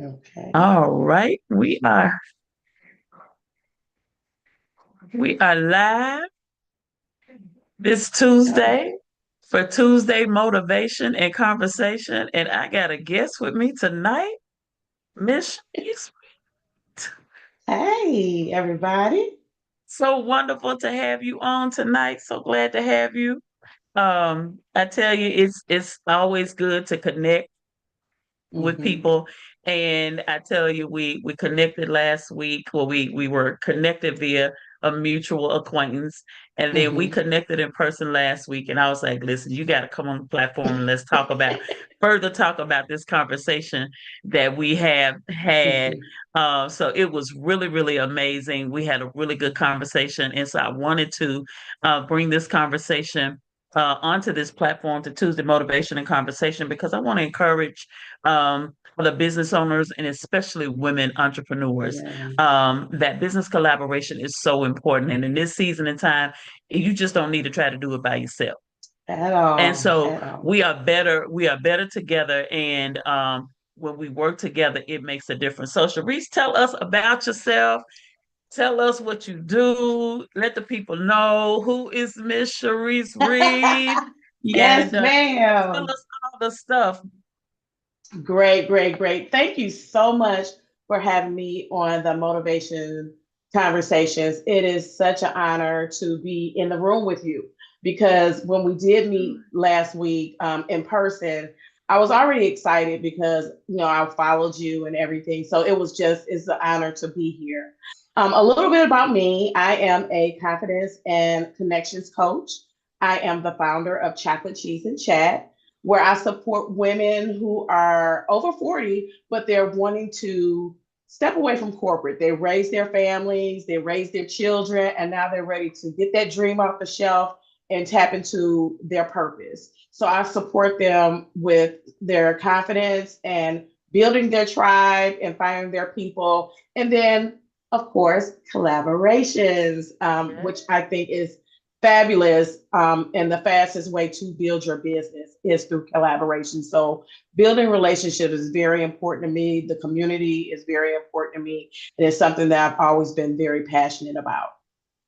Okay. All right, we are live this Oh, Tuesday for Tuesday motivation and conversation, and I got a guest with me tonight, Miss. It's hey, everybody. so wonderful to have you on tonight. So glad to have you. I tell you, it's always good to connect with Hmm. people. And I tell you, we connected last week. Well, we were connected via a mutual acquaintance, and then we Hmm. connected in person last week. And I was like, "Listen, you got to come on the platform and let's talk about this conversation that we have had." Hmm. So it was really, really amazing. We had a really good conversation, and so I wanted to bring this conversation onto this platform to Tuesday Motivation and Conversation because I want to encourage the business owners and especially women entrepreneurs. Yes. That business collaboration is so important. And in this season and time, you just don't need to try to do it by yourself. At And all. so At all. we are better together. And when we work together, it makes a difference. So Sharice, tell us about yourself. Tell us what you do. Let the people know who is Miss Sharice Reed. Yes, And tell ma'am. us all the stuff. Great, great, great. Thank you so much for having me on the Motivation Conversations. It is such an honor to be in the room with you because when we did meet last week in person, I was already excited because I followed you and everything. So it's an honor to be here. A little bit about me. I am a confidence and connections coach. I am the founder of Chocolate Cheese and Chat, where I support women who are over 40, but they're wanting to step away from corporate. They raise their families, they raise their children, and now they're ready to get that dream off the shelf and tap into their purpose. So I support them with their confidence and building their tribe and finding their people. And then, of course, collaborations, which I think is fabulous. And the fastest way to build your business is through collaboration. So building relationships is very important to me. The community is very important to me. And it's something that I've always been very passionate about.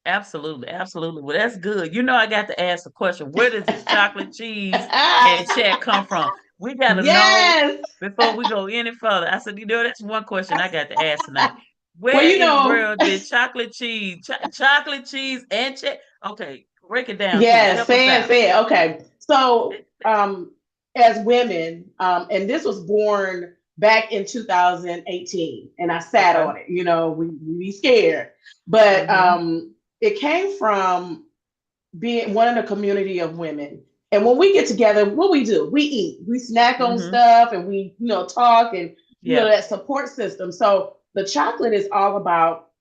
Absolutely, absolutely. Well, that's good. I got to ask the question, where does this chocolate cheese and chat come from? We got to know Yes. before we go any further. I said, that's one question I got to ask tonight. Well, Where in the world did chocolate cheese and chat? Okay, break it down to us. yes, Help us say it, out. say it. Okay. So, as women, and this was born back in 2018, and I sat Okay. on it. We be scared, but Mm-hmm. it came from being one in a community of women. And when we get together, what we do, we eat, we snack on Mm-hmm. stuff, and we, talk and, Yeah. that support system. So the chocolate is all about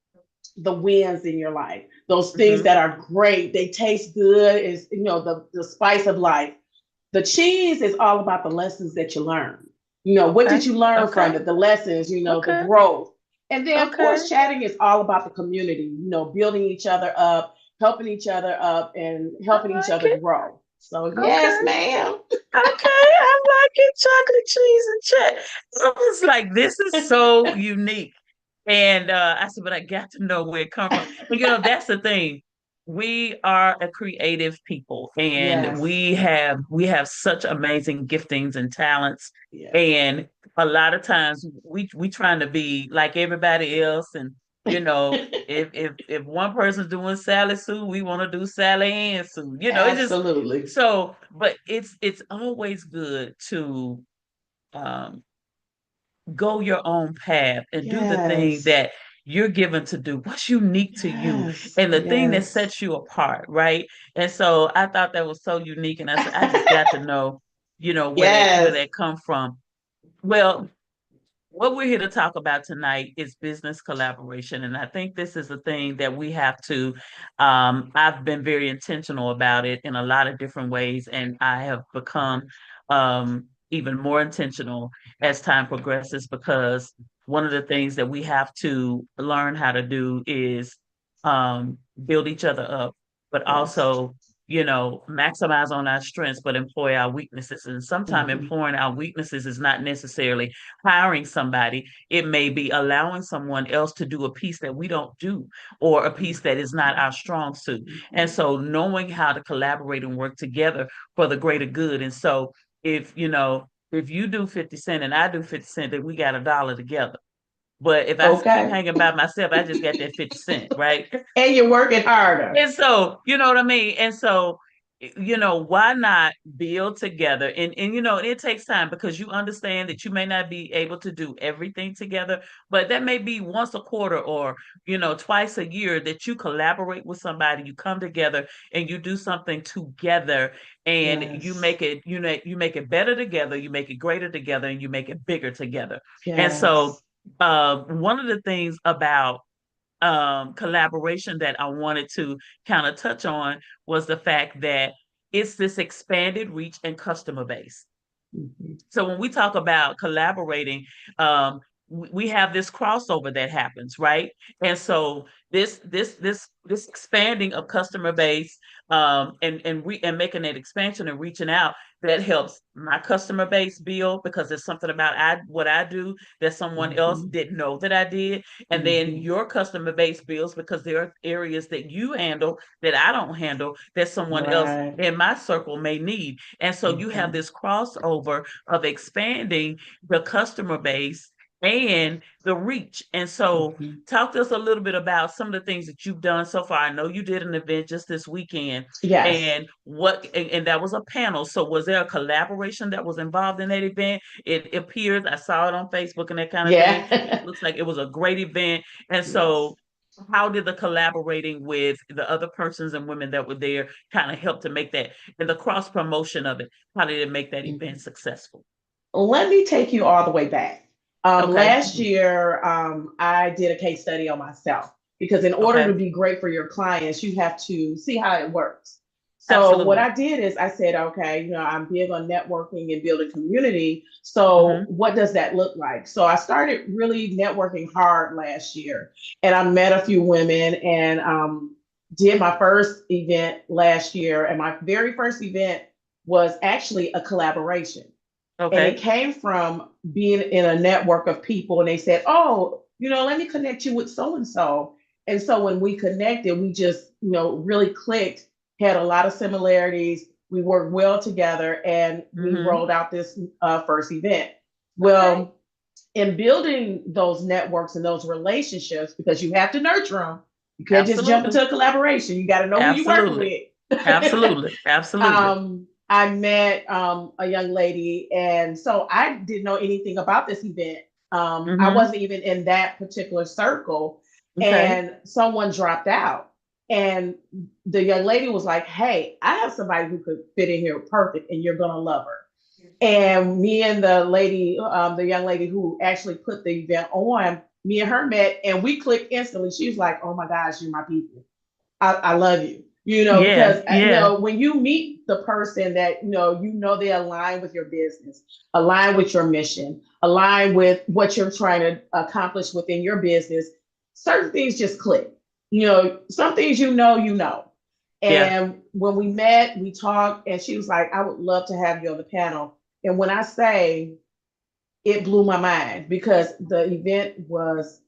the wins in your life, those things Mm-hmm. that are great. They taste good, is, the spice of life. The cheese is all about the lessons that you learn. What Okay. did you learn Okay. from it? The lessons, the Okay. growth. And then, of Okay. course, chatting is all about the community, building each other up, helping each other up, and I helping each like other it. grow. So, Okay. yes, ma'am. Okay, I like it. Chocolate cheese and chat. I was like, this is so unique. And I said, but I got to know where it come from. And that's the thing. We are a creative people and Yes, we have such amazing giftings and talents. yes. And a lot of times we trying to be like everybody else. And if one person's doing Sally Sue, we want to do Sally Ann Sue. It's just Absolutely. so, but it's always good to um go your own path and do the thing Yes, that you're given to do, what's unique to you yes, and the thing that yes. sets you apart, right? And so I thought that was so unique. And I said, I just got to know, where Yes. that come from. Well, what we're here to talk about tonight is business collaboration. And I think this is a thing that we have to, I've been very intentional about it in a lot of different ways. And I have become even more intentional as time progresses because one of the things that we have to learn how to do is build each other up, but Yes. also maximize on our strengths, but employ our weaknesses. And sometimes Mhm. employing our weaknesses is not necessarily hiring somebody. It may be allowing someone else to do a piece that we don't do, or a piece that is not our strong suit. And so knowing how to collaborate and work together for the greater good. And so if you do 50 cent and I do 50 cent, then we got $1 together. But if I keep Okay. hanging by myself, I just got that 50 cent, right? And you're working harder. And so, you know what I mean? And so, why not build together? And it takes time, because you understand that you may not be able to do everything together, but that may be once a quarter, or, twice a year, that you collaborate with somebody, you come together and you do something together, and you Yes. make it, you make it better together, you make it greater together, and you make it bigger together. And so, Yes. one of the things about collaboration that I wanted to kind of touch on was the fact that it's this expanded reach and customer base. Mhm. So when we talk about collaborating, we have this crossover that happens, right? And so this expanding of customer base, and making that expansion and reaching out, that helps my customer base build, because there's something about what I do that someone else Mhm. didn't know that I did. And then Mhm. your customer base builds because there are areas that you handle that I don't handle, that someone else Right. in my circle may need. And so you have Mhm. this crossover of expanding the customer base and the reach. And so Mhm. talk to us a little bit about some of the things that you've done so far. I know you did an event just this weekend, Yes. and that was a panel. So was there a collaboration that was involved in that event? It appears, I saw it on Facebook and that kind of thing. It Yeah. looks like it was a great event. And Yes. so how did the collaborating with the other persons and women that were there kind of help to make that, and the cross promotion of it, how did it make that event Mhm. successful? Let me take you all the way back. Okay. Last year, I did a case study on myself, because in order to Okay. be great for your clients, you have to see how it works. So what Absolutely. I did is I said, okay, I'm big on networking and building community. So Hmm. what does that look like? So I started really networking hard last year, and I met a few women, and did my first event last year. And my very first event was actually a collaboration, and it Okay. came from being in a network of people, and they said, oh, let me connect you with so and so. And so when we connected, we just, really clicked, had a lot of similarities. We worked well together, and we Hmm. rolled out this first event. Okay. Well, in building those networks and those relationships, because you have to nurture them, you can't just jump Absolutely. into a collaboration. You got to know who you're working Absolutely. with. Absolutely. Absolutely. I met a young lady, and so I didn't know anything about this event. I Hmm. wasn't even in that particular circle, Okay. and someone dropped out. And the young lady was like, "Hey, I have somebody who could fit in here perfect, and you're gonna love her." And me and the young lady who actually put the event on, me and her met, and we clicked instantly. She was like, "Oh my gosh, you're my people. I love you." Yeah. Because Yeah. when you meet the person that they align with your business, align with your mission, align with what you're trying to accomplish within your business, certain things just click. Some things you know. Yeah. And when we met, we talked, and she was like, "I would love to have you on the panel." And when I say, it blew my mind, because the event was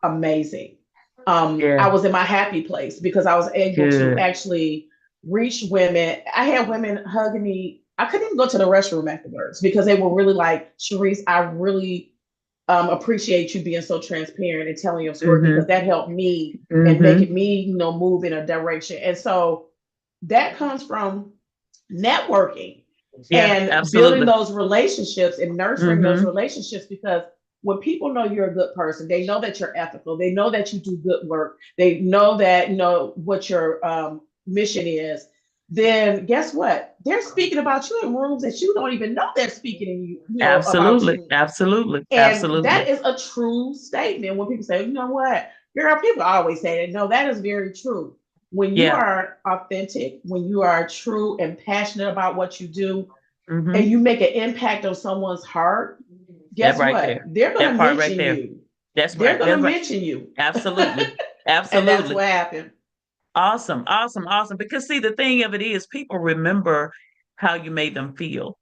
amazing. I Yeah. was in my happy place, because I was able to Good. actually reach women. I had women hugging me. I couldn't even go to the restroom afterwards, because they were really like, "Sharice, I really appreciate you being so transparent and telling your story, because Hmm. that helped me and Hmm. making me, move in a direction." And so that comes from networking Yeah. and building Absolutely. those relationships and nurturing those Hmm. relationships, because when people know you're a good person, they know that you're ethical, they know that you do good work, they know that what your mission is. Then guess what, they're speaking about you in rooms that you don't even know they're speaking in about Absolutely. you. Absolutely. And Absolutely. that is a true statement. When people say, "You know what, girl," people always say that. No, that is very true. When you Yeah. are authentic, when you are true and passionate about what you do, and Hmm. you make an impact on someone's heart, That guess right what? there. They're going That to part right mention there. you. That's They're right. going to That's right. mention you. Absolutely. And that's Absolutely. what happened. Awesome, awesome, awesome. Because see, the thing of it is, people remember how you made them feel.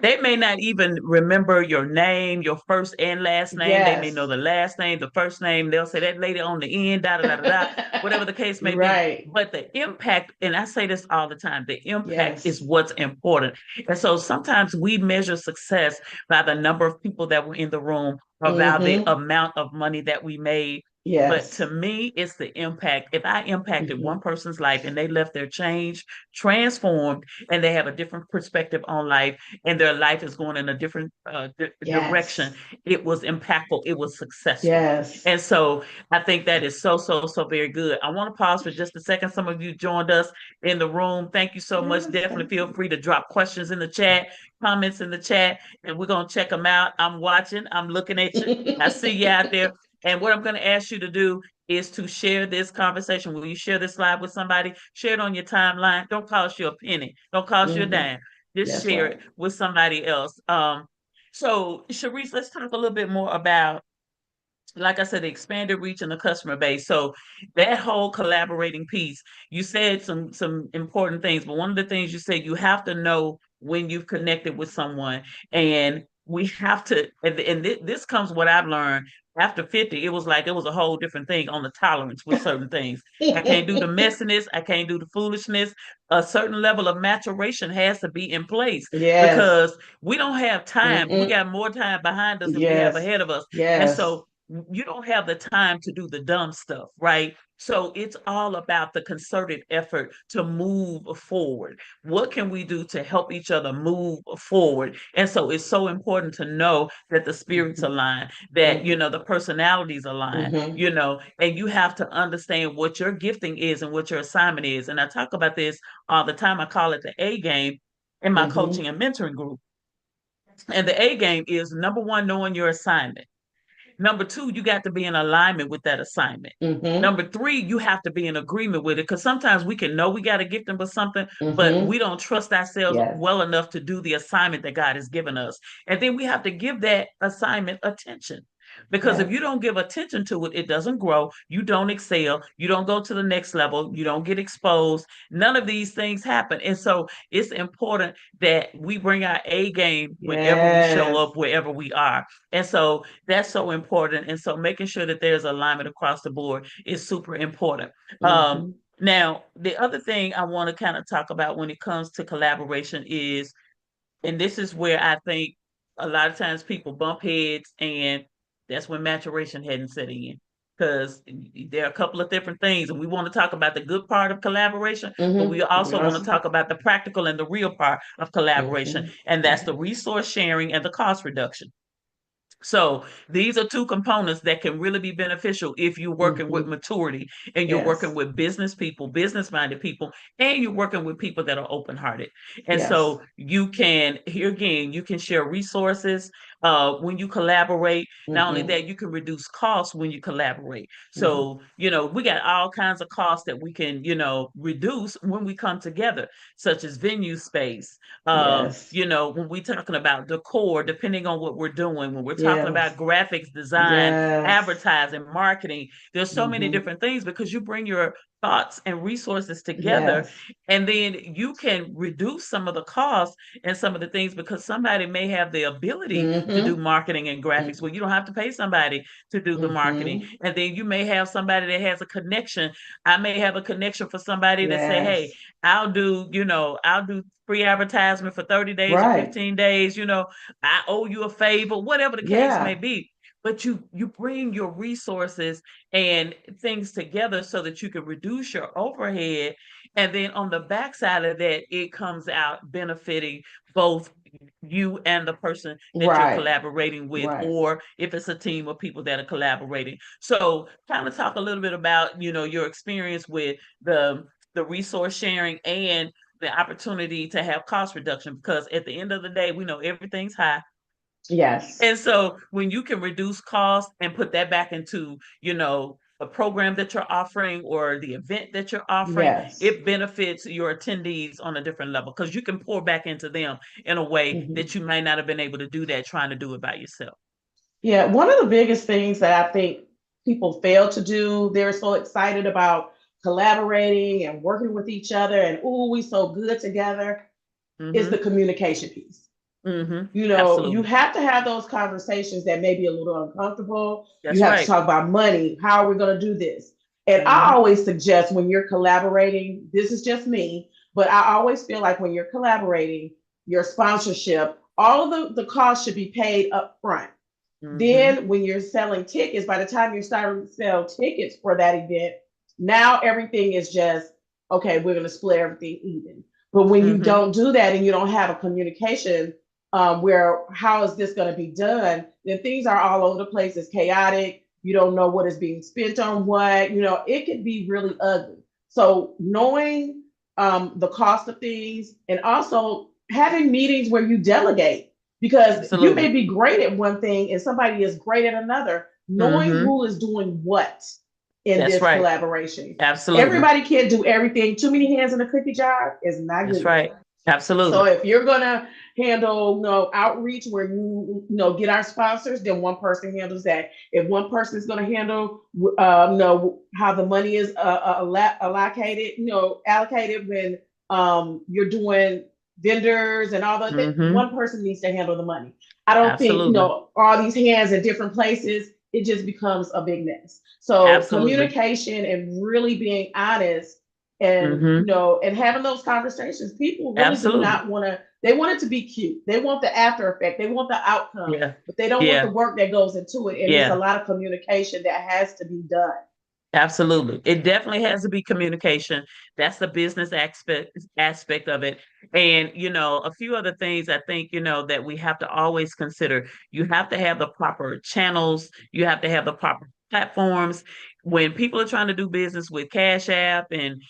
They may not even remember your name, your first and last name. They may know Yes. the last name, the first name. They'll say that lady on the end, da da da da da, whatever the case may be. Right. But the impact, and I say this all the time, the impact is Yes. what's important. And so sometimes we measure success by the number of people that were in the room or by the Mm-hmm. amount of money that we made. But to Yes. me, it's the impact. If I impacted Mm-hmm. one person's life and they left their change, transformed, and they have a different perspective on life, and their life is going in a different direction, Yes. it was impactful, it was successful. Yes. And so I think that is so, so, so very good. I want to pause for just a second. Some of you joined us in the room. Thank you so much. Yes. Definitely Thank feel you. free to drop questions in the chat, comments in the chat, and we're going to check them out. I'm watching, I'm looking at you. I see you out there. And what I'm going to ask you to do is to share this conversation. When you share this live with somebody, share it on your timeline. Don't cost you a penny. Don't cost you a Hmm. dime. Just That's share it right. with somebody else. So Sharice, let's talk a little bit more about, like I said, the expanded reach and the customer base. So that whole collaborating piece, you said some important things, but one of the things you said, you have to know when you've connected with someone, and we have to, and this comes what I've learned after 50. It was like it was a whole different thing on the tolerance with certain things. I can't do the messiness, I can't do the foolishness. A certain level of maturation has to be in place Yes. because we don't have time. We Mm-mm. got more time behind us than we have Yes. ahead of us. And Yes. so you don't have the time to do the dumb stuff, right? So it's all about the concerted effort to move forward. What can we do to help each other move forward? And so it's so important to know that the spirits Mm-hmm. align, that, Mm-hmm. the personalities align, Mm-hmm. and you have to understand what your gifting is and what your assignment is. And I talk about this all the time. I call it the A game in my Mm-hmm. coaching and mentoring group. And the A game is number one, knowing your assignment. Number two, you got to be in alignment with that assignment. Mm-hmm. Number three, you have to be in agreement with it because sometimes we can know we got to gift them for something, but Mm-hmm. we don't trust ourselves Yes. well enough to do the assignment that God has given us. And then we have to give that assignment attention. Because if Yes. you don't give attention to it, it doesn't grow. You don't excel. You don't go to the next level. You don't get exposed. None of these things happen. And so it's important that we bring our A game whenever we show Yes. up, wherever we are. And so that's so important. And so making sure that there's alignment across the board is super important. Um, Mm-hmm. Now, the other thing I want to kind of talk about when it comes to collaboration is, and this is where I think a lot of times people bump heads, and that's when maturation hadn't set in. Because there are a couple of different things, and we want to talk about the good part of collaboration, but we Mm-hmm. also want to talk about the practical and the real part of collaboration, Mm-hmm. and that's the Yes. resource sharing and the cost reduction. So these are two components that can really be beneficial if you're working with Mm-hmm. maturity and you're working Yes. with business people, business-minded people, and you're working with people that are open-hearted. And Yes. so you can, here again, you can share resources when you collaborate. Not only Mm-hmm. that, you can reduce costs when you collaborate. Mm-hmm. So, we got all kinds of costs that we can, reduce when we come together, such as venue space, Yes. when we're talking about decor, depending on what we're doing, when we're talking Yes. about graphics design, Yes. advertising, marketing, there's so many Mm-hmm. different things because you bring your thoughts and resources together, Yes. and then you can reduce some of the costs and some of the things because somebody may have the ability to do Mm-hmm. marketing and graphics. Well, you don't have to pay somebody to do the marketing. Mm-hmm. And then you may have somebody that has a connection. I may have a connection for somebody that say, hey, Yes. I'll do free advertisement for 30 days or Right. 15 days, I owe you a favor, whatever the case may Yeah. be. But you bring your resources and things together so that you can reduce your overhead. And then on the backside of that, it comes out benefiting both you and the person that you're Right. collaborating with, Right. or if it's a team of people that are collaborating. So kind of talk a little bit about, your experience with the resource sharing and the opportunity to have cost reduction, because at the end of the day, we know everything's high. Yes. And so when you can reduce costs and put that back into, a program that you're offering or the event that you're offering, Yes. it benefits your attendees on a different level because you can pour back into them in a way Mm-hmm. that you may not have been able to do that trying to do it by yourself. Yeah. One of the biggest things that I think people fail to do, they're so excited about collaborating and working with each other and oh, we so good together is the Mm-hmm. communication piece. Mm-hmm. You Absolutely. have to have those conversations that may be a little uncomfortable. You That's have to right. talk about money. How are we going to do this? And I Mm-hmm. always suggest when you're collaborating, this is just me, but I always feel like when you're collaborating, your sponsorship, all of the costs should be paid up front. Mm-hmm. Then when you're selling tickets, by the time you're starting to sell tickets for that event, now everything is just, okay, we're going to split everything even. But when you Mm-hmm. don't do that and you don't have a communication where how is this going to be done, then things are all over the place. It's chaotic. You don't know what is being spent on what. It could be really ugly. So knowing the cost of things and also having meetings where you delegate because you may Absolutely. be great at one thing and somebody is great at another. Knowing Mm-hmm. who is doing what in That's this right. collaboration. Absolutely. Everybody can't do everything. Too many hands in a cookie jar is not That's good. right. So Absolutely. if you're gonna handle, outreach where get our sponsors, then one person handles that. If one person is gonna handle, how the money is allocated, allocated when you're doing vendors and all that, Mm-hmm. one person needs to handle the money. I don't think, Absolutely. all these hands in different places, it just becomes a big mess. So Absolutely. communication and really being honest and Mm-hmm. and having those conversations, people really do Absolutely. not want to, they want it to be cute, they want the after effect, they want the outcome, Yeah. but they don't want the Yeah. work that goes into it, and it's a Yeah. lot of communication that has to be done. Absolutely. It definitely has to be communication. That's the business aspect of it. And a few other things I think, that we have to always consider. You have to have the proper channels, you have to have the proper platforms. When people are trying to do business with Cash App and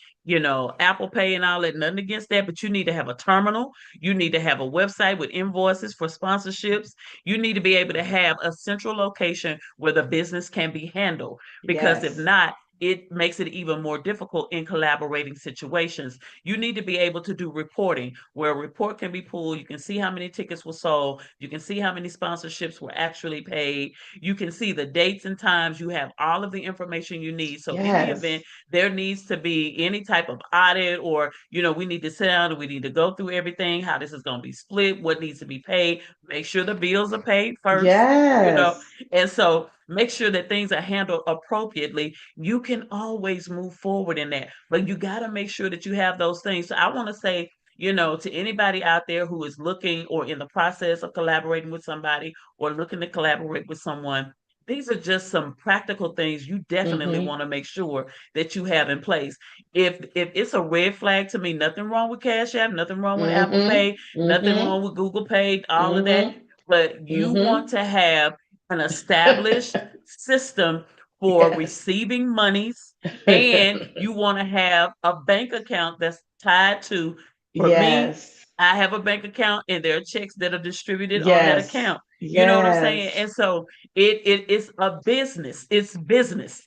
Apple Pay and all that, nothing against that, but you need to have a terminal. You need to have a website with invoices for sponsorships. You need to be able to have a central location where the business can be handled, because if Yes. not, it makes it even more difficult in collaborating situations. You need to be able to do reporting where a report can be pulled. You can see how many tickets were sold. You can see how many sponsorships were actually paid. You can see the dates and times. You have all of the information you need. So in the event Yes. there needs to be any type of audit, or we need to sit down and we need to go through everything, how this is going to be split, what needs to be paid, make sure the bills are paid first, Yes. and so make sure that things are handled appropriately. You can always move forward in that, but you got to make sure that you have those things. So I want to say, to anybody out there who is looking or in the process of collaborating with somebody or looking to collaborate with someone, these are just some practical things you definitely Mm-hmm. want to make sure that you have in place. If it's a red flag to me, nothing wrong with Cash App, nothing wrong with Apple Mm-hmm. Pay, nothing Mm-hmm. wrong with Google Pay, all of that. Mm-hmm. But you want Mm-hmm. to have an established system for Yes. receiving monies, and you want to have a bank account that's tied to, for me, Yes. I have a bank account and there are checks that are distributed on that Yes. account. You know what I'm saying? Yes. And so it's a business. It's business.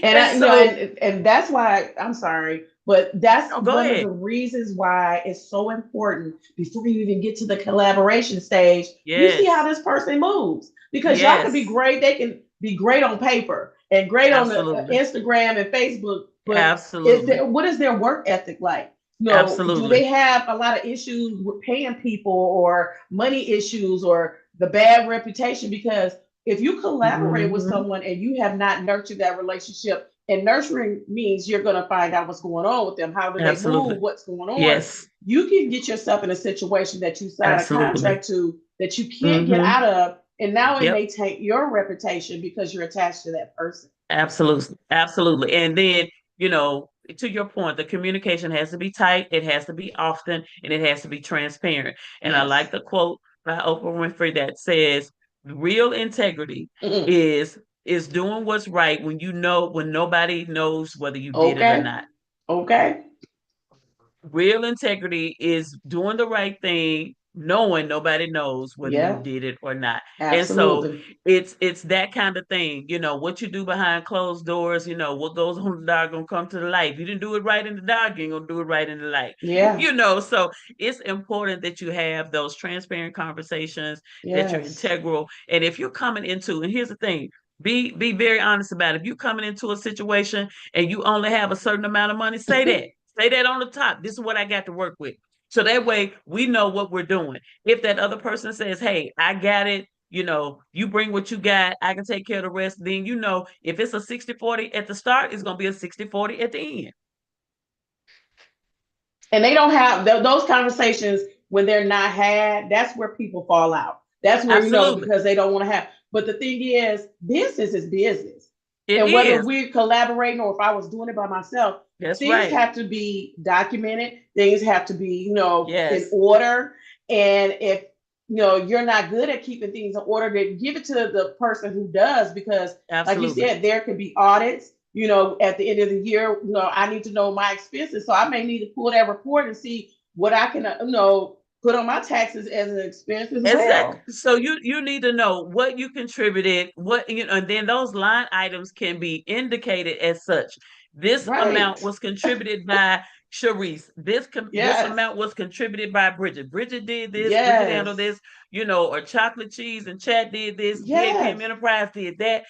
And And I, so, and that's why I'm sorry, but that's no, go one of the ahead. reasons why it's so important before you even get to the collaboration stage. You see how Yes. this person moves because y'all can be Yes. great. They can be great on paper and great on the Absolutely. Instagram and Facebook, but Absolutely. what is their work ethic like? Do they Absolutely. have a lot of issues with paying people or money issues or the bad reputation? Because if you collaborate with Hmm. someone and you have not nurtured that relationship, and nurturing means you're going to find out what's going on with them, how do they move, Absolutely. what's going on, Yes. you can get yourself in a situation that you sign a Absolutely. contract to that you can't get Hmm. out of, and now it Yep. may take your reputation because you're attached to that person. Absolutely. Absolutely. And then, to your point, the communication has to be tight, it has to be often, and it has to be transparent. And I like Yes. the quote by Oprah Winfrey that says, real integrity Mm-mm. is doing what's right when nobody knows whether you did it or Okay. not. Okay. Real integrity is doing the right thing, knowing nobody knows whether you Yeah. did it or not. And so Absolutely. it's that kind of thing. What you do behind closed doors, what goes on the dog gonna come to the light. If you didn't do it right in the dog, you ain't gonna do it right in the light. Yeah. So it's important that you have those transparent conversations, that you're Yes. integral. And if you're coming into, and here's the thing, Be very honest about it. If you're coming into a situation and you only have a certain amount of money, say that. Say that on the top. This is what I got to work with. So that way we know what we're doing. If that other person says, hey, I got it, you bring what you got, I can take care of the rest, then if it's a 60-40 at the start, it's going to be a 60-40 at the end. And they don't have those conversations when they're not had. That's where people fall out. That's where, Absolutely. because they don't want to have. But the thing is, business is business. It and whether is. we're collaborating or if I was doing it by myself, That's things right. have to be documented. Things have to be, in Yes. order. And if you're not good at keeping things in order, then give it to the person who does, because Absolutely. like you said, there could be audits. At the end of the year, I need to know my expenses. So I may need to pull that report and see what I can, put on my taxes as an expense as well. So you need to know what you contributed, and then those line items can be indicated as such. This amount was contributed by Sharice. This amount was contributed by Bridget. Bridget did this. Bridget handled this. Or Chocolate Cheese and Chat did this. GAPM Enterprise did that.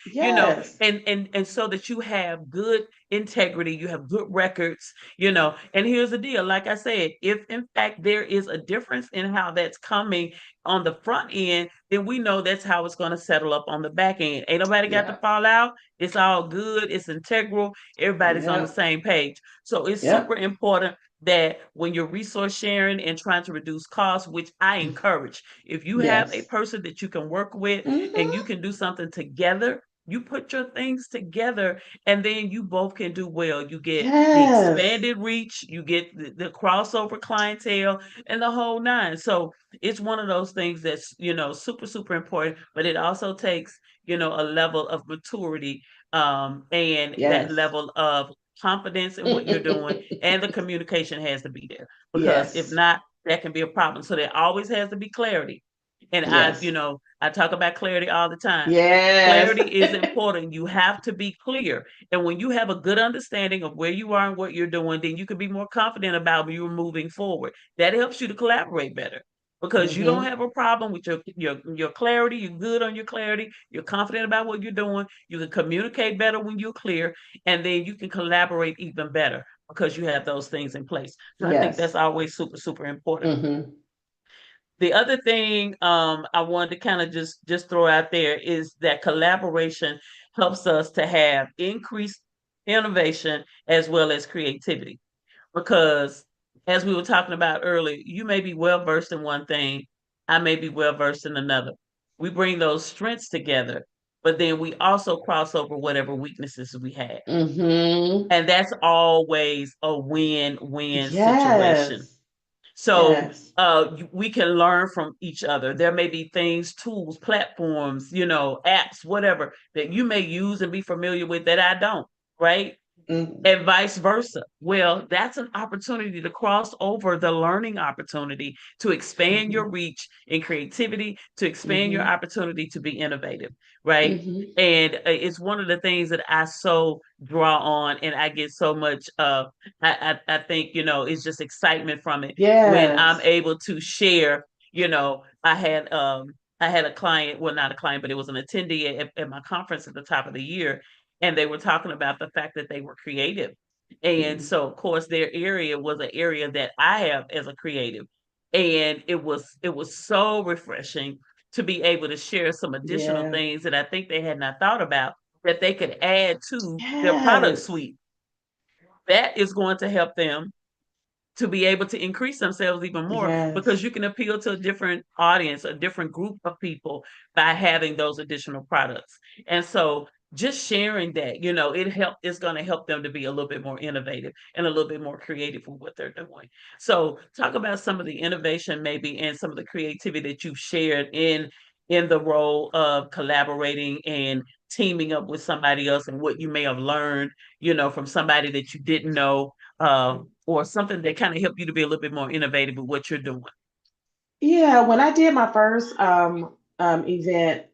And so that you have good integrity, you have good records. And here's the deal. Like I said, if in fact there is a difference in how that's coming on the front end, then we know that's how it's going to settle up on the back end. Ain't nobody got to fall out. It's all good. It's integral. Everybody's on the same page. So it's super important that when you're resource sharing and trying to reduce costs, which I encourage, if you have a person that you can work with and you can do something together, you put your things together and then you both can do well. You get the expanded reach, you get the crossover clientele and the whole nine. So it's one of those things that's, super, super important, but it also takes, a level of maturity and that level of confidence in what you're doing, and the communication has to be there, because if not, that can be a problem. So there always has to be clarity. And I talk about clarity all the time. Clarity is important. You have to be clear. And when you have a good understanding of where you are and what you're doing, then you can be more confident about you moving forward. That helps you to collaborate better, because you don't have a problem with your clarity. You're good on your clarity. You're confident about what you're doing. You can communicate better when you're clear, and then you can collaborate even better because you have those things in place. So I think that's always super, super important. The other thing I wanted to kind of just throw out there is that collaboration helps us to have increased innovation as well as creativity. Because as we were talking about earlier, you may be well versed in one thing, I may be well versed in another. We bring those strengths together, but then we also cross over whatever weaknesses we have. And that's always a win-win situation. So we can learn from each other. There may be things, tools, platforms, apps, whatever that you may use and be familiar with that I don't, right? And vice versa. Well, that's an opportunity to cross over, the learning opportunity to expand your reach in creativity, to expand your opportunity to be innovative, right? And it's one of the things that I so draw on, and I get so much I think, it's just excitement from it when I'm able to share. I had a client, well, not a client, but it was an attendee at my conference at the top of the year, and they were talking about the fact that they were creative. And so of course their area was an area that I have as a creative. And it was so refreshing to be able to share some additional things that I think they had not thought about that they could add to their product suite. That is going to help them to be able to increase themselves even more, because you can appeal to a different audience, a different group of people by having those additional products. And so just sharing that, it's going to help them to be a little bit more innovative and a little bit more creative with what they're doing. So talk about some of the innovation maybe and some of the creativity that you've shared in the role of collaborating and teaming up with somebody else, and what you may have learned, from somebody that you didn't know, or something that kind of helped you to be a little bit more innovative with what you're doing. Yeah, when I did my first event,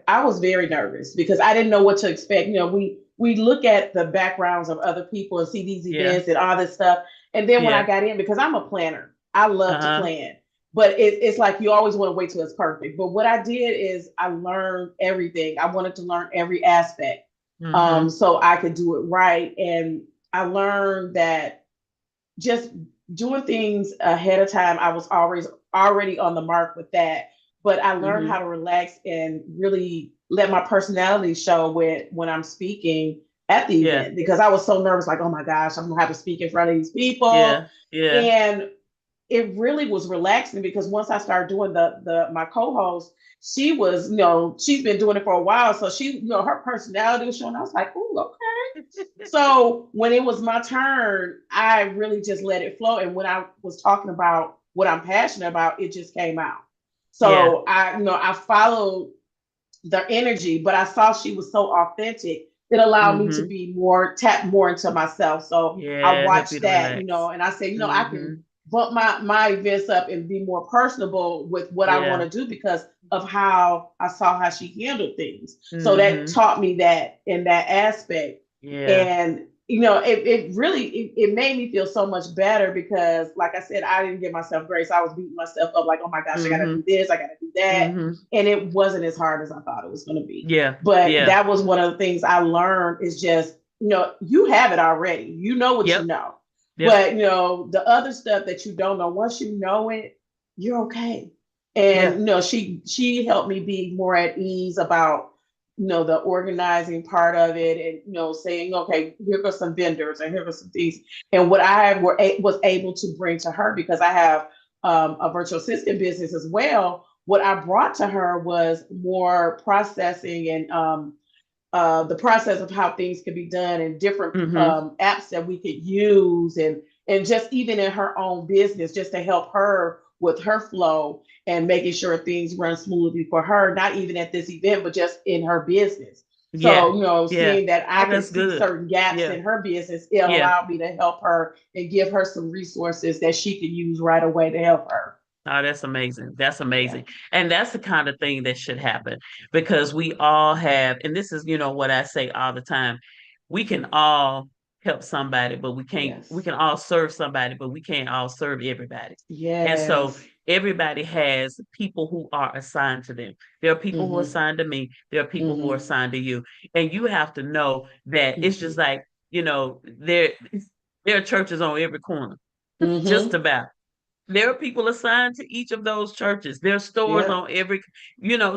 I was very nervous because I didn't know what to expect. We look at the backgrounds of other people and see these events and all this stuff. And then when I got in, because I'm a planner, I love to plan. but it's like you always want to wait till it's perfect. But what I did is I learned everything. I wanted to learn every aspect, Mm-hmm. so I could do it right. And I learned that just doing things ahead of time, I was always already on the mark with that. But I learned Mm-hmm. how to relax and really let my personality show when I'm speaking at the Yeah. event, because I was so nervous, like, oh my gosh, I'm gonna have to speak in front of these people. Yeah. Yeah. And it really was relaxing, because once I started doing the my co-host, she was, she's been doing it for a while. So she, her personality was showing. I was like, oh, okay. So when it was my turn, I really just let it flow. And when I was talking about what I'm passionate about, it just came out. Yeah. So I followed the energy, but I saw she was so authentic. It allowed me to Mm-hmm. be more tap more into myself. So I Yeah. Help you watched to that, relax. and I said, I can Mm-hmm. bump my events up and be more personable with what I want Yeah. to do, because of how I saw how she handled things. So that Mm-hmm. taught me that in that aspect. Yeah. And it really it made me feel so much better, because like I said, I didn't give myself grace. I was beating myself up like, oh my gosh, I gotta Mm-hmm. do this, I gotta do that. Mm-hmm. And it wasn't as hard as I thought it was going to be. Yeah. But Yeah. that was one of the things I learned, is just, you have it already. You know what you Yep. know. Yep. But, the other stuff that you don't know, once you know it, you're okay. And, Yeah. she helped me be more at ease about, the organizing part of it, and, saying, okay, here are some vendors and here are some things. And what was able to bring to her, because I have a virtual assistant business as well. What I brought to her was more processing, and the process of how things could be done, and different Mm-hmm. apps that we could use, and just even in her own business, just to help her with her flow and making sure things run smoothly for her, not even at this event, but just in her business. Yeah. So, Yeah. seeing that I Oh, could that's see good. certain gaps Yeah. in her business, it Yeah. allowed me to help her and give her some resources that she could use right away to help her. Oh, that's amazing. That's Yeah. amazing. And that's the kind of thing that should happen because we all have, and this is, what I say all the time. We can all help somebody, but we Yes. can all serve somebody, but we can't all serve everybody. And so Yes. everybody has people who are assigned to them. There are people who are Mm-hmm. assigned to me. There are people who are Mm-hmm. assigned to you. And you have to know that it's just Mm-hmm. like, there are churches on every corner, just Mm-hmm. about. There are people assigned to each of those churches. There are stores Yep. on every,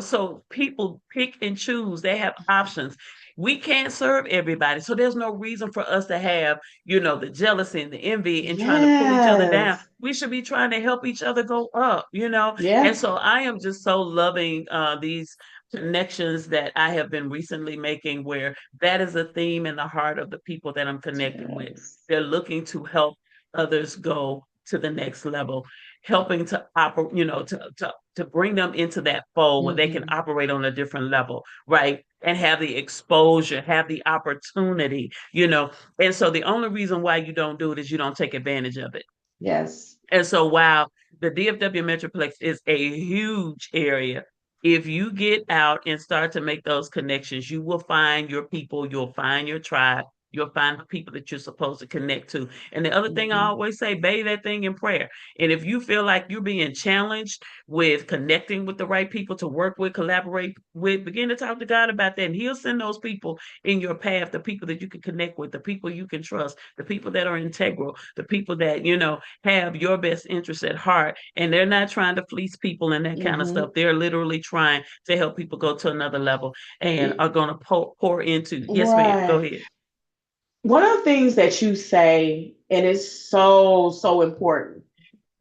so people pick and choose. They have options. We can't serve everybody. So there's no reason for us to have, the jealousy and the envy and trying to pull each other down. Yes. We should be trying to help each other go up. And Yeah. so I am just so loving these connections that I have been recently making where that is a theme in the heart of the people that I'm connecting with. Yes. They're looking to help others go to the next level, helping to operate, to bring them into that fold where they can Mm-hmm. operate on a different level, right? And have the exposure, have the opportunity. And so the only reason why you don't do it is you don't take advantage of it. Yes. And so while the DFW Metroplex is a huge area, if you get out and start to make those connections, you will find your people, you'll find your tribe, you'll find the people that you're supposed to connect to. And the other thing I Mm-hmm. always say, bathe that thing in prayer. And if you feel like you're being challenged with connecting with the right people to work with, collaborate with, begin to talk to God about that. And He'll send those people in your path, the people that you can connect with, the people you can trust, the people that are integral, the people that, have your best interests at heart. And they're not trying to fleece people and that kind of Mm-hmm. stuff. They're literally trying to help people go to another level and are going to pour into. Yes, ma'am. Go Right. ahead. One of the things that you say, and it's so, so important,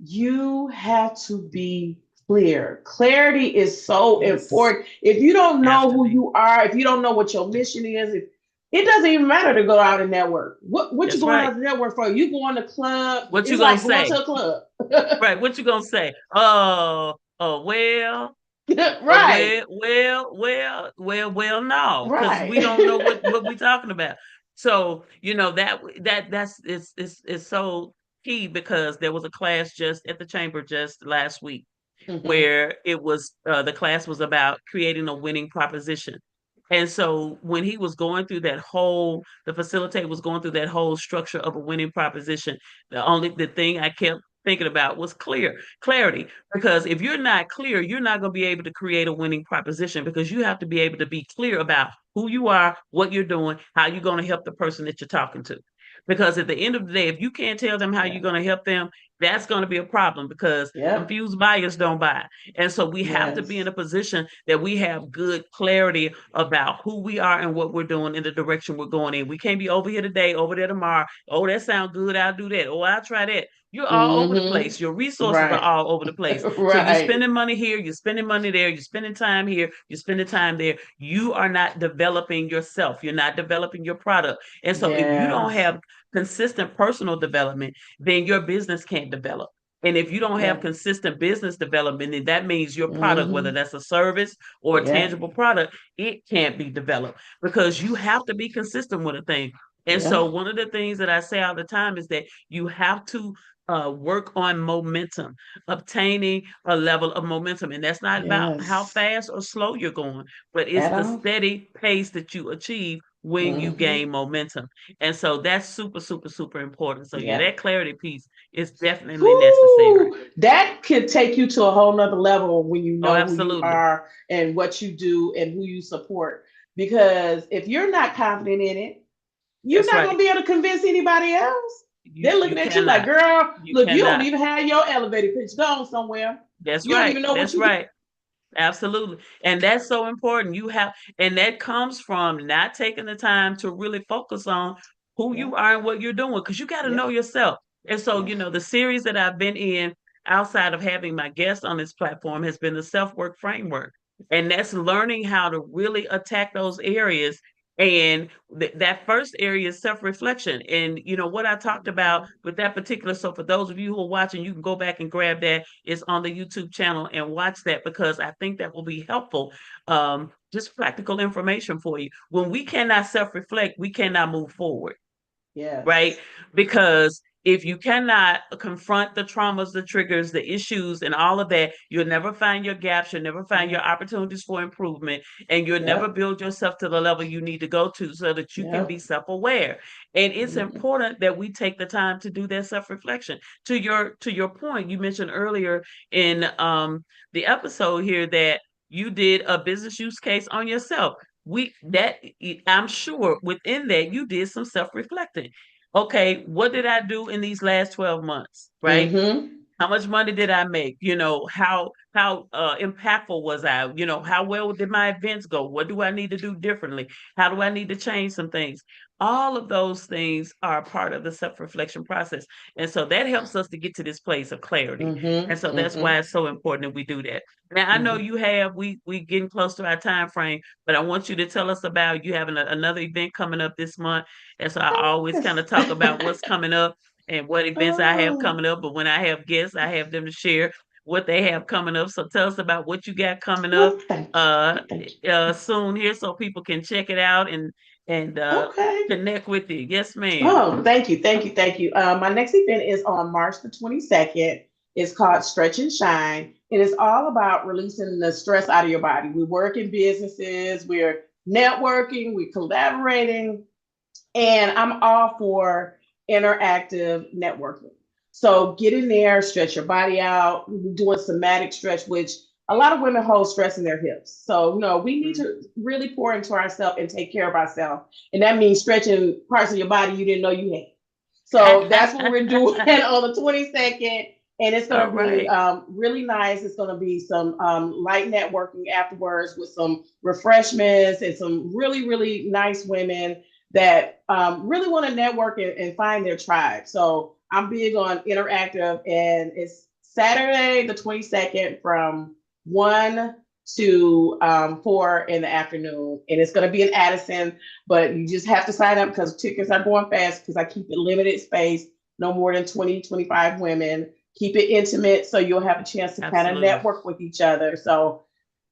you have to be clear. Clarity is so Yes. important. If you don't Have know to who be. you are, if you don't know what your mission is, it doesn't even matter to go out and network. What you That's going right. out to network for? You going to club? What you It's gonna like going say? to a club. Right. What you gonna say? Well, Right. no, because we don't know Right. what we talking about. So that's it's so key because there was a class just at the chamber just last week Hmm. where it was the class was about creating a winning proposition. And so when he was going through the facilitator was going through that whole structure of a winning proposition, the thing I kept thinking about was clarity. Because if you're not clear, you're not going to be able to create a winning proposition, because you have to be able to be clear about who you are, what you're doing, how you're going to help the person that you're talking to. Because at the end of the day, if you can't tell them how Yeah. you're going to help them, that's going to be a problem, because Yep. confused buyers don't buy. And so we have to be in Yes. a position that we have good clarity about who we are and what we're doing in the direction we're going in. We can't be over here today, over there tomorrow. Oh, that sounds good. I'll do that. Oh, I'll try that. You're all over the Mm-hmm. place. Your resources are Right. all over the place. So you're Right. spending money here, you're spending money there, you're spending time here, you're spending time there. You are not developing yourself. You're not developing your product. And so if you don't Yes. have consistent personal development, then your business can't develop. And if you don't have Yeah. consistent business development, then that means your product, whether Mm-hmm. that's a service or a Yeah. tangible product, it can't be developed, because you have to be consistent with a thing. And Yeah. so one of the things that I say all the time is that you have to work on momentum, obtaining a level of momentum. And that's not about how Yes. fast or slow you're going, but it's At the all. steady pace that you achieve when you Mm-hmm. gain momentum. And so that's super, super, super important. So yeah, Yeah. that clarity piece is definitely necessary. Whoo! That could take you to a whole nother level when you Oh, know who you absolutely. are and what you do and who you support. Because if you're not confident in it, you're That's not gonna right. be able to convince anybody else. They're You looking at you like, cannot. girl, You look, you don't cannot. even have your elevator pitch. Go on somewhere. That's You don't right. even know what That's you do. right. Absolutely. And that's so important. And that comes from not taking the time to really focus on who Yeah, you are and what you're doing, because you got to yeah, know yourself. And so, yeah, the series that I've been in outside of having my guests on this platform has been the self work framework. And that's learning how to really attack those areas. And that first area is self reflection. And, what I talked about with that particular. So, for those of you who are watching, you can go back and grab that. It's on the YouTube channel and watch that, because I think that will be helpful. Just practical information for you. When we cannot self reflect, we cannot move forward, right? yes. Because if you cannot confront the traumas, the triggers, the issues, and all of that, you'll never find your gaps, you'll never find your Yeah, opportunities for improvement, and you'll never yep, build yourself to the level you need to go to so that you can be yep. self-aware. And it's Mm-hmm. important that we take the time to do that self-reflection. To your point, you mentioned earlier in the episode here that you did a business use case on yourself. I'm sure within that you did some self-reflecting. Okay, what did I do in these last 12 months, right? Mm-hmm. How much money did I make? How impactful was I? How well did my events go? What do I need to do differently? How do I need to change some things? All of those things are part of the self-reflection process. And so that helps us to get to this place of clarity. And Mm-hmm. so that's Mm-hmm. why it's so important that we do that. Now I know Mm-hmm. we getting close to our time frame, but I want you to tell us about you having another event coming up this month. And so I always kind Yes. of talk about what's coming up and what events I have Oh, coming up. But when I have guests, I have them to share what they have coming up. So tell us about what you got coming up well, thank you. Thank you. soon here, so people can check it out and Okay. connect with you. Yes, ma'am. Oh, thank you, thank you, thank you. My next event is on March the 22nd. It's called Stretch and Shine. It is all about releasing the stress out of your body. We work in businesses, we're networking, we're collaborating, and I'm all for interactive networking. So get in there, stretch your body out. We're doing somatic stretch, which a lot of women hold stress in their hips. So, we need Mm, to really pour into ourselves and take care of ourselves. And that means stretching parts of your body you didn't know you had. So that's what we're doing on the 22nd. And it's going All to be right. really nice. It's going to be some light networking afterwards with some refreshments and some really, really nice women that really want to network and find their tribe. So I'm big on interactive, and it's Saturday the 22nd from 1 to 4 in the afternoon. And it's going to be in Addison, but you just have to sign up because tickets are going fast because I keep it limited space, no more than 20, 25 women. Keep it intimate so you'll have a chance to kind of Absolutely. network with each other. So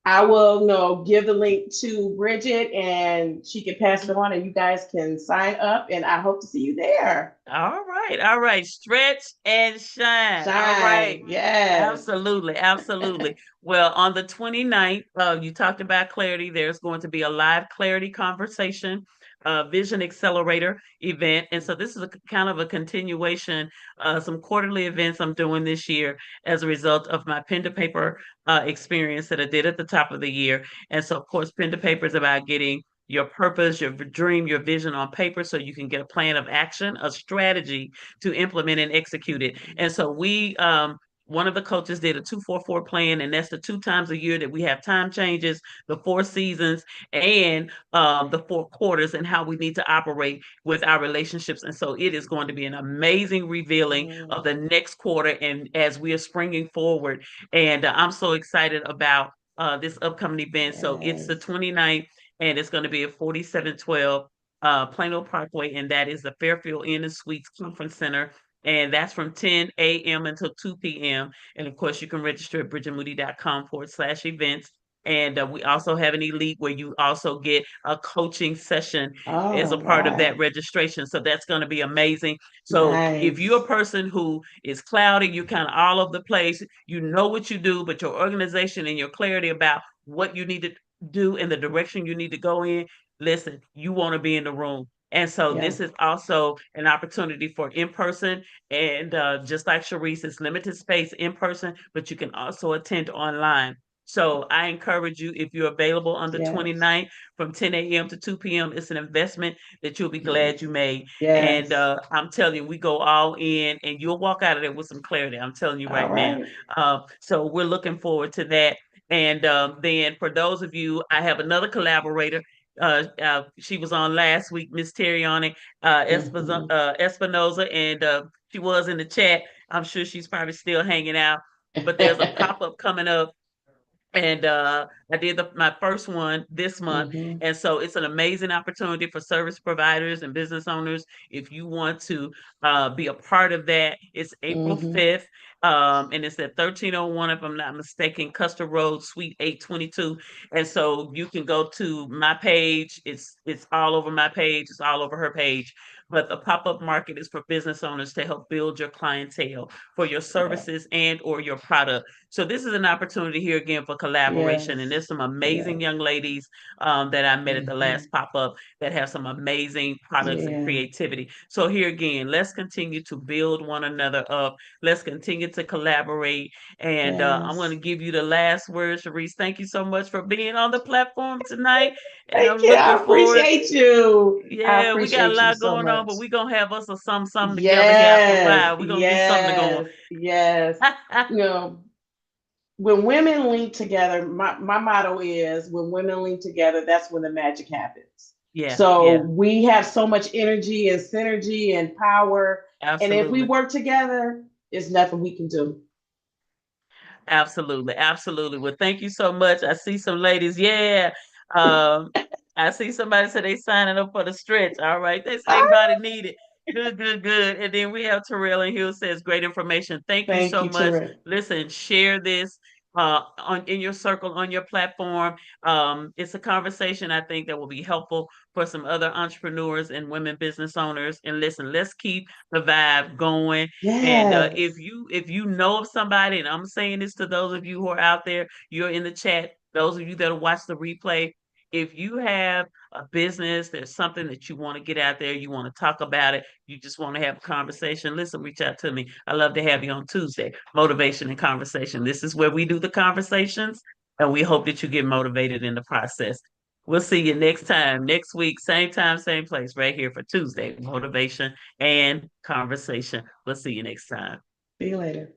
I will give the link to Bridget and she can pass it on and you guys can sign up and I hope to see you there. All right. All right. Stretch and shine. All right. Shine. Yes. Absolutely. Absolutely. Well, on the 29th, you talked about clarity. There's going to be a live clarity conversation Vision Accelerator event. And so this is a kind of a continuation, some quarterly events I'm doing this year as a result of my pen to paper experience that I did at the top of the year. And so, of course, pen to paper is about getting your purpose, your dream, your vision on paper so you can get a plan of action, a strategy to implement and execute it. And so one of the coaches did a 2-4-4 plan, and that's the 2 times a year that we have time changes, the 4 seasons, and the 4 quarters, and how we need to operate with our relationships. And so it is going to be an amazing revealing of the next quarter, and as we are springing forward. And I'm so excited about this upcoming event. So it's the 29th, and it's going to be at 4712 Plano Parkway, and that is the Fairfield Inn and Suites Conference Center. And that's from 10 a.m. until 2 p.m. And of course, you can register at bridgetmoody.com/events. And we also have an elite where you also get a coaching session as a part of that registration. So that's going to be amazing. So if you're a person who is cloudy, you're kind of all over the place, you know what you do, but your organization and your clarity about what you need to do and the direction you need to go in, listen, you want to be in the room. And so this is also an opportunity for in person. And just like Sharice, it's limited space in person, but you can also attend online. So I encourage you, if you're available on the 29th from 10 a.m. to 2 p.m., it's an investment that you'll be glad you made. And I'm telling you, we go all in and you'll walk out of there with some clarity. I'm telling you right now. So we're looking forward to that. And then for those of you, I have another collaborator. She was on last week, Miss Terriani Espinoza, and she was in the chat. I'm sure she's probably still hanging out. But there's a pop-up coming up, and I did my first one this month. And so it's an amazing opportunity for service providers and business owners. If you want to be a part of that, it's April 5th. And it's at 1301, if I'm not mistaken, Custer Road, Suite 822. And so you can go to my page. It's all over my page. It's all over her page. But the pop-up market is for business owners to help build your clientele for your services and or your product. So this is an opportunity here again for collaboration. And there's some amazing young ladies that I met at the last pop-up that have some amazing products and creativity. So here again, let's continue to build one another up. Let's continue to collaborate. And I'm going to give you the last word, Sharice. Thank you so much for being on the platform tonight. And Thank you. I appreciate you. Yeah, we got a lot going on, but we're going to have us a something together here after 5. We're going to get something going. Yes. When women link together, my motto is when women link together, that's when the magic happens. We have so much energy and synergy and power. Absolutely. And if we work together, there's nothing we can do. Absolutely. Absolutely. Well, thank you so much. I see some ladies. Yeah. I see somebody say they signing up for the stretch. All right. They say everybody need it. Good. And then we have Terrell and Hill says great information. Thank you so much. Terrell. Listen, share this in your circle, on your platform. It's a conversation I think that will be helpful for some other entrepreneurs and women business owners. And listen, let's keep the vibe going. And if you know of somebody, and I'm saying this to those of you who are out there, you're in the chat, those of you that'll watch the replay, if you have a business, there's something that you want to get out there, you want to talk about it, you just want to have a conversation, listen, reach out to me. I love to have you on Tuesday, Motivation and Conversation. This is where we do the conversations, and we hope that you get motivated in the process. We'll see you next time, next week, same time, same place, right here for Tuesday, Motivation and Conversation. We'll see you next time. See you later.